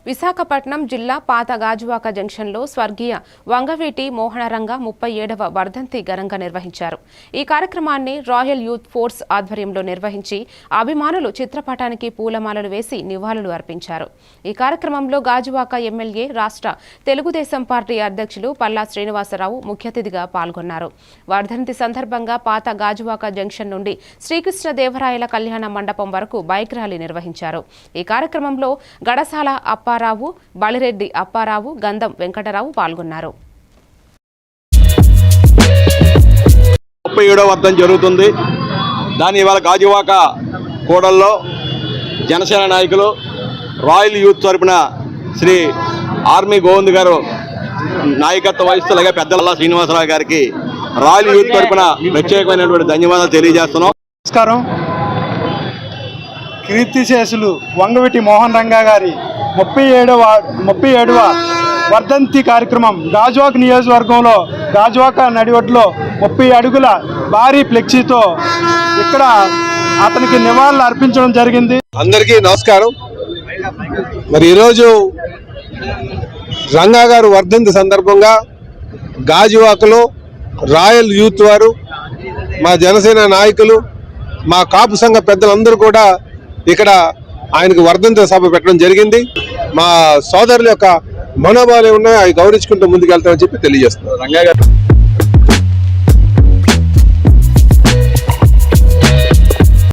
విశాఖపట్నం జిల్లా పాత గాజువాక జంక్షన్లో స్వర్గీయ వంగవీటి మోహనరంగ 37వ వర్ధంతి ఘనంగా నిర్వహించారు. ఈ కార్యక్రమాన్ని రాయల్ యూత్ ఫోర్స్ ఆధ్వర్యంలో నిర్వహించి అభిమానులు చిత్రపటానికి పూలమాలలు వేసి నివాళులు అర్పించారు. ఈ కార్యక్రమంలో గాజువాక ఎమ్మెల్యే రాష్ట్ర తెలుగుదేశం పార్టీ అధ్యక్షులు పల్లా శ్రీనివాసరావు ముఖ్య అతిథిగా పాల్గొన్నారు. వర్ధంతి సందర్భంగా పాత గాజువాక జంక్షన్ నుండి శ్రీకృష్ణదేవరాయల కళ్యాణ మండపం వరకు బైక్ ర్యాలీ నిర్వహించారు. ఈ కార్యక్రమంలో గడసాల అప్పారావు, బాలిరెడ్డి అప్పారావు, గంధం వెంకటరావు పాల్గొన్నారు. 37వ వర్ధంతి జరుగుతుంది. దాని ఇవాళ గాజువాక కూడల్లో జనసేన నాయకులు రాయల్ యూత్ తరపున శ్రీ ఆర్మీ గోవింద్ గారు నాయకత్వం వహిస్తూ అలాగే పెద్దల శ్రీనివాసరావు గారికి రాయల్ యూత్ తరపున ప్రత్యేకమైనటువంటి ధన్యవాదాలు తెలియజేస్తున్నాం. నమస్కారం. కీర్తిశేషులు వంగవీటి మోహన్ రంగా గారి 37వ వర్ధంతి కార్యక్రమం గాజువాక నియోజకవర్గంలో గాజువాక నడివడ్లో 30 అడుగుల భారీ ఫ్లెక్సీతో ఇక్కడ అతనికి నివాళులు అర్పించడం జరిగింది. అందరికీ నమస్కారం. మరి ఈరోజు రంగా గారు వర్ధంతి సందర్భంగా గాజువాకలో రాయల్ యూత్ వారు, మా జనసేన నాయకులు, మా కాపు సంఘ పెద్దలందరూ కూడా ఇక్కడ ఆయనకు వర్ధంతి సభ పెట్టడం జరిగింది. మా సోదరుల యొక్క మనోభావాలు ఉన్నాయి, అవి గౌరవించుకుంటూ ముందుకెళ్తామని చెప్పి తెలియజేస్తున్నారు. రంగా గారు